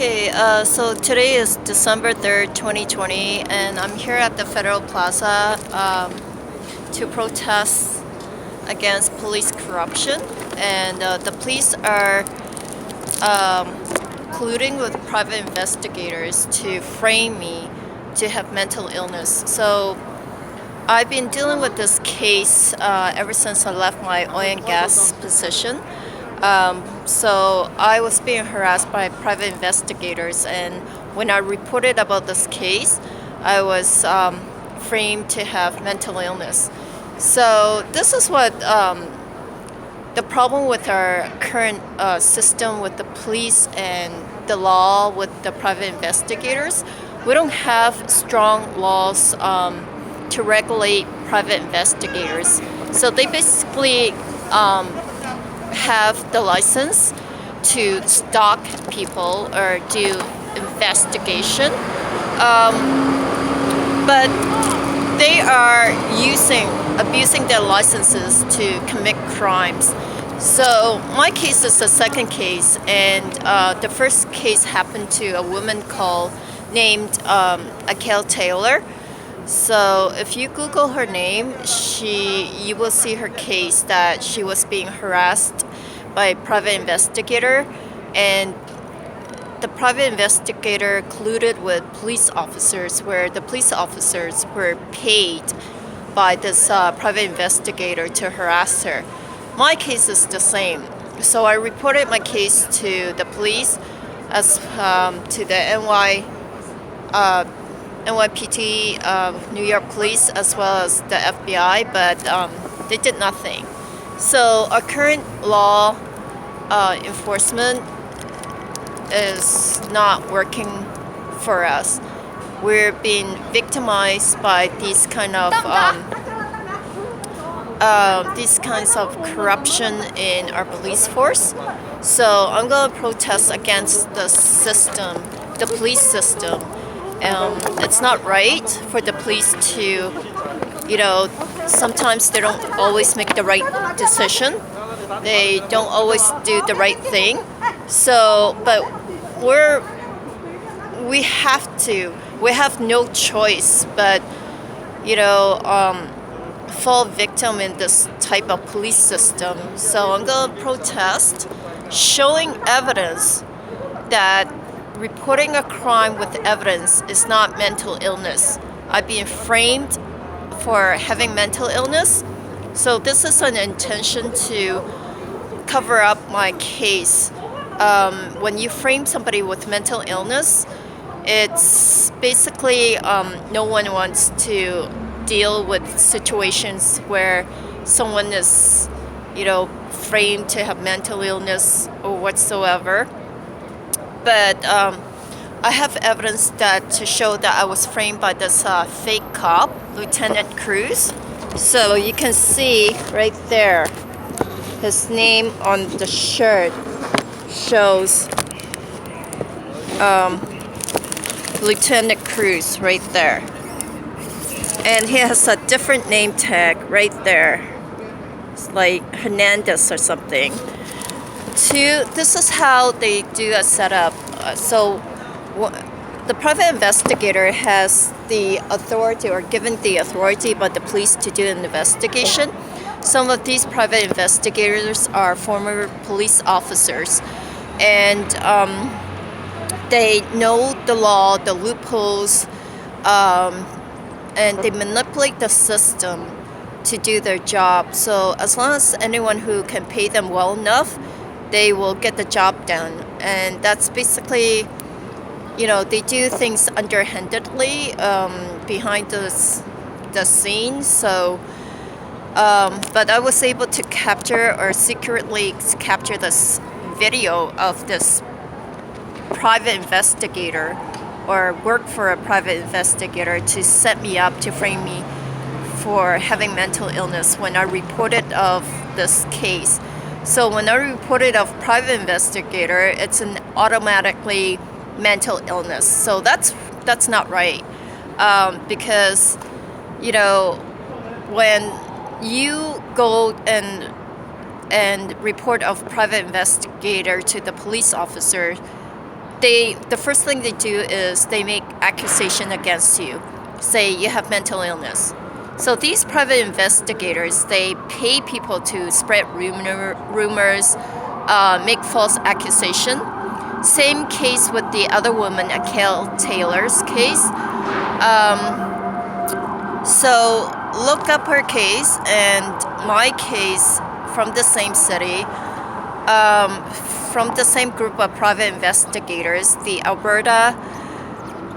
Okay, so today is December 3rd, 2020, and I'm here at the Federal Plaza to protest against police corruption. And the police are colluding with private investigators to frame me to have mental illness. So I've been dealing with this case ever since I left my oil and gas position. So I was being harassed by private investigators, and when I reported about this case, I was framed to have mental illness. So this is what the problem with our current system with the police and the law with the private investigators. We don't have strong laws to regulate private investigators. So they basically have the license to stalk people or do investigation, but they are abusing their licenses to commit crimes. So my case is the second case, and the first case happened to a woman named Akel Taylor. So if you Google her name, you will see her case that she was being harassed by a private investigator, and the private investigator colluded with police officers, where the police officers were paid by this private investigator to harass her. My case is the same. So I reported my case to the police, as to the NYPD, New York Police, as well as the FBI, but they did nothing. So our current law enforcement is not working for us. We're being victimized by these kinds of corruption in our police force. So I'm going to protest against the system, the police system. It's not right for the police to, sometimes they don't always make the right decision. They don't always do the right thing. So, but we have no choice but, fall victim in this type of police system. So I'm going to protest, showing evidence that reporting a crime with evidence is not mental illness. I've been framed for having mental illness. So this is an intention to cover up my case. When you frame somebody with mental illness, it's basically no one wants to deal with situations where someone is, framed to have mental illness or whatsoever. But I have evidence to show that I was framed by this fake cop, Lieutenant Cruz. So you can see right there, his name on the shirt shows Lieutenant Cruz right there. And he has a different name tag right there. It's like Hernandez or something. This is how they do a setup. So the private investigator has the authority, or given the authority by the police to do an investigation. Some of these private investigators are former police officers, and they know the law, the loopholes, and they manipulate the system to do their job. So as long as anyone who can pay them well enough, they will get the job done. And that's basically, they do things underhandedly behind the scenes. So, but I was able to secretly capture this video of this private investigator, or work for a private investigator, to set me up, to frame me for having mental illness when I reported of this case. So when I reported of private investigator, it's an automatically mental illness. So that's not right, because when you go and report of private investigator to the police officer, the first thing they do is they make accusation against you, say you have mental illness. So these private investigators, they pay people to spread rumors, make false accusation. Same case with the other woman, Akelle Taylor's case. So look up her case and my case from the same city, from the same group of private investigators, the Alberta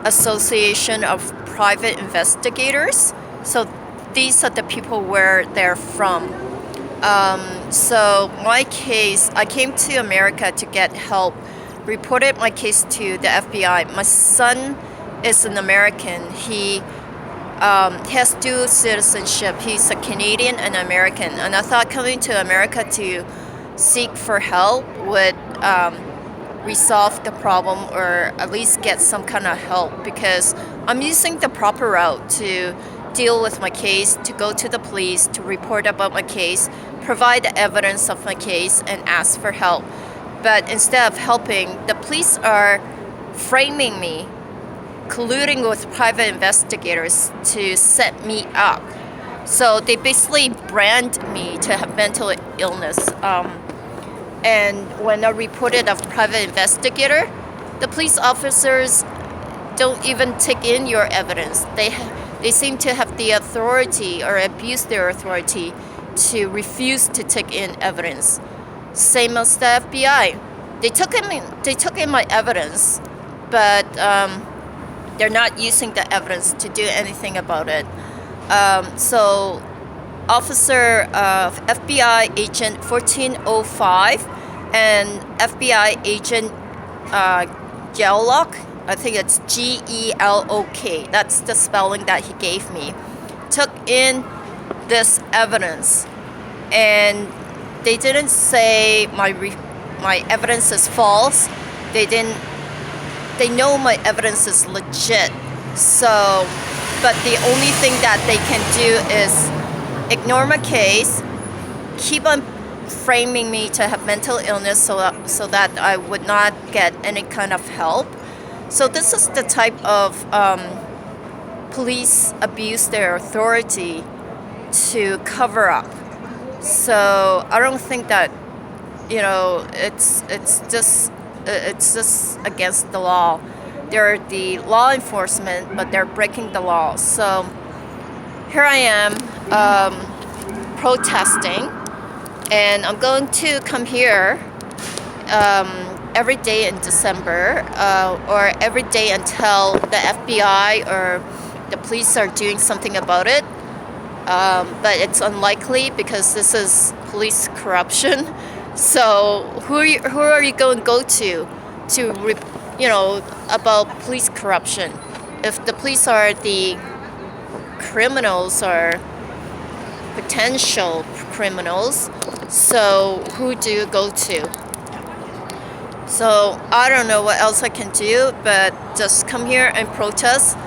Association of Private Investigators. So these are the people where they're from. So my case, I came to America to get help, reported my case to the FBI. My son is an American. He has dual citizenship. He's a Canadian and American. And I thought coming to America to seek for help would resolve the problem, or at least get some kind of help, because I'm using the proper route to deal with my case, to go to the police, to report about my case, provide the evidence of my case, and ask for help. But instead of helping, the police are framing me, colluding with private investigators to set me up. So they basically brand me to have mental illness. And when I reported a private investigator, the police officers don't even take in your evidence. They seem to have the authority, or abuse their authority, to refuse to take in evidence. Same as the FBI. They took in my evidence, but they're not using the evidence to do anything about it. So Officer FBI Agent 1405 and FBI Agent Gelok, I think it's Gelok, that's the spelling that he gave me, took in this evidence, and they didn't say my evidence is false. They know my evidence is legit. So, but the only thing that they can do is ignore my case, keep on framing me to have mental illness so that I would not get any kind of help. So this is the type of police abuse their authority to cover up. So I don't think that, it's just against the law. They're the law enforcement, but they're breaking the law. So here I am protesting, and I'm going to come here every day in December, or every day until the FBI or the police are doing something about it. But it's unlikely because this is police corruption. So who are you going to go to about police corruption? If the police are the criminals or potential criminals, so who do you go to? So I don't know what else I can do, but just come here and protest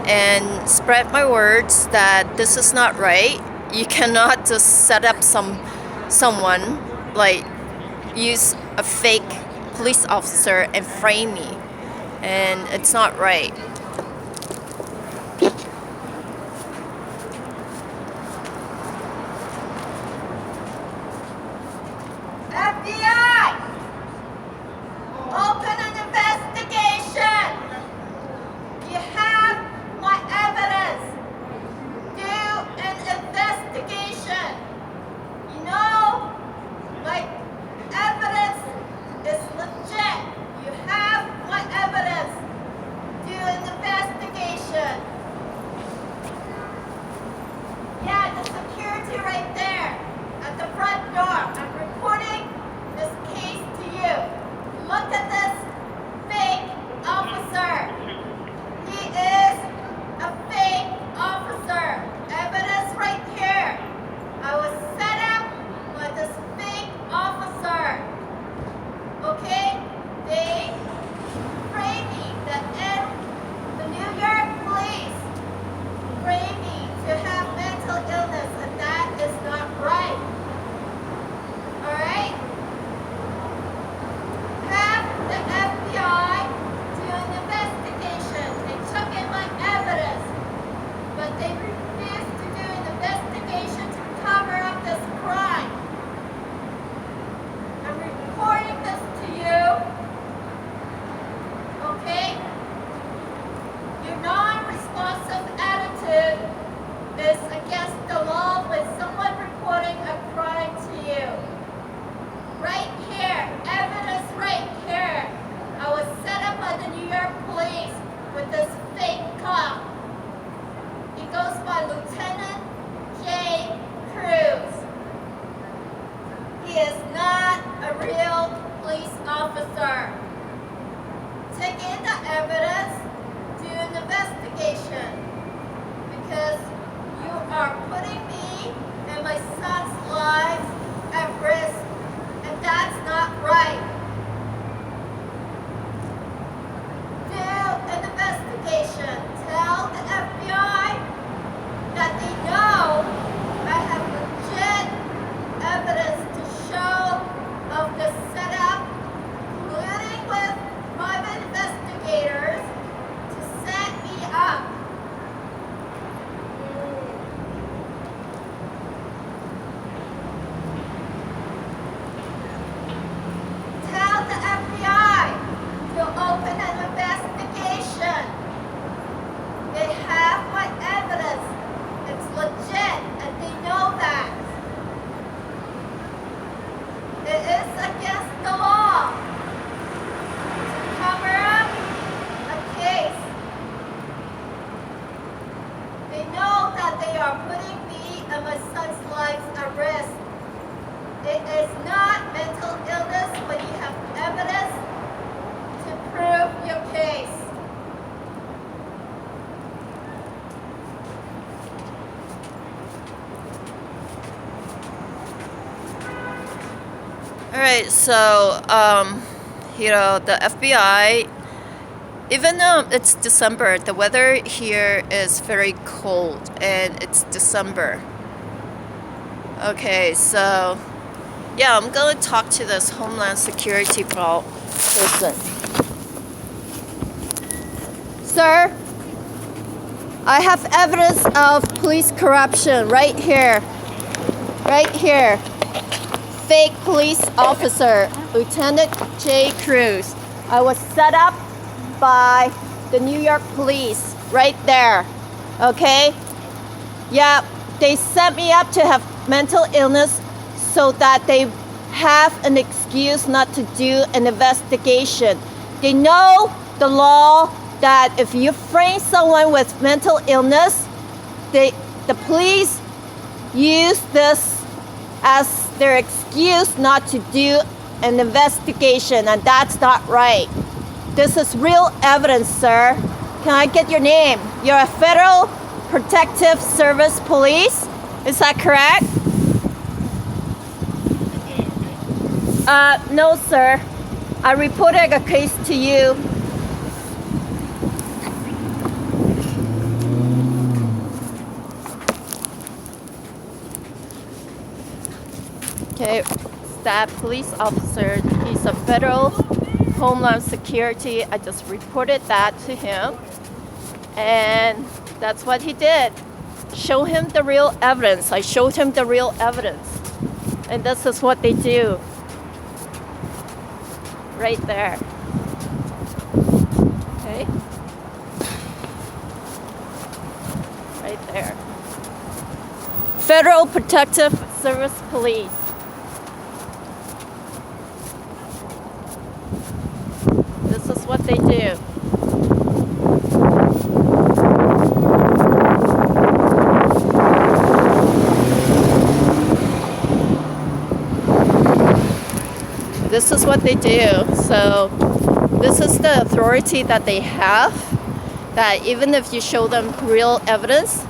and spread my words that this is not right. You cannot just set up someone, like use a fake police officer and frame me, and it's not right. FBI! Open an investigation! You have my evidence! Do an investigation! My evidence is legit! You have my evidence! Do an taking the evidence to an investigation because you are putting me and my son's lives at risk, and that's not right. Do an investigation. Tell the FBI that they know I have legit evidence to show of the setup, colluding with private investigators to set me up. Tell the FBI to open an investigation. They have my evidence. It's legit, and they know that. It is against the law to cover up a case. They know that they are putting me and my son's lives at risk. It is not mental illness when you have evidence to prove your case. All right, so the FBI, even though it's December, the weather here is very cold, and it's December. Okay, so yeah, I'm going to talk to this Homeland Security person. Sir, I have evidence of police corruption right here. Right here. Fake police officer, Lieutenant J. Cruz. I was set up by the New York police right there. Okay? Yeah, they set me up to have mental illness so that they have an excuse not to do an investigation. They know the law that if you frame someone with mental illness, the police use this as their excuse not to do an investigation, and that's not right. This is real evidence, sir. Can I get your name? You're a Federal Protective Service Police? Is that correct? No, sir. I reported a case to you. Okay, that police officer, he's a federal Homeland Security. I just reported that to him, and that's what he did. Show him the real evidence. I showed him the real evidence, and this is what they do. Right there. Okay? Right there. Federal Protective Service Police. This is what they do. This is what they do. So this is the authority that they have, that even if you show them real evidence,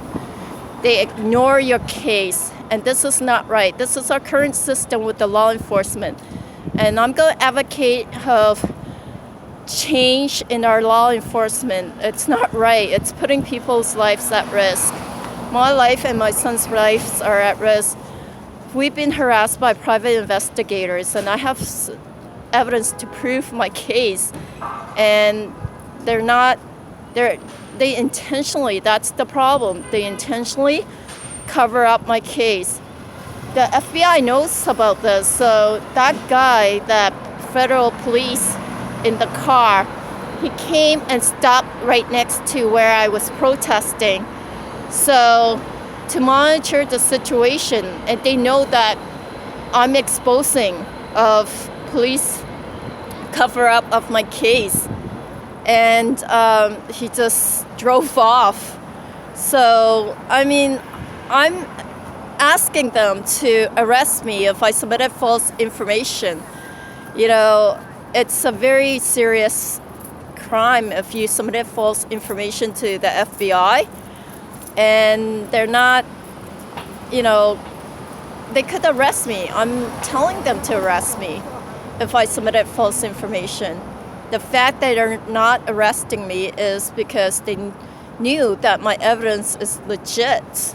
they ignore your case. And this is not right. This is our current system with the law enforcement. And I'm going to advocate of change in our law enforcement. It's not right. It's putting people's lives at risk. My life and my son's lives are at risk. We've been harassed by private investigators, and I have evidence to prove my case. And they intentionally, that's the problem. They intentionally cover up my case. The FBI knows about this, so that guy, that federal police in the car, he came and stopped right next to where I was protesting. So to monitor the situation, and they know that I'm exposing of police cover up of my case, and he just drove off. So I mean, I'm asking them to arrest me if I submitted false information. You know, it's a very serious crime if you submitted false information to the FBI, and they're not, they could arrest me. I'm telling them to arrest me if I submitted false information. The fact that they're not arresting me is because they knew that my evidence is legit.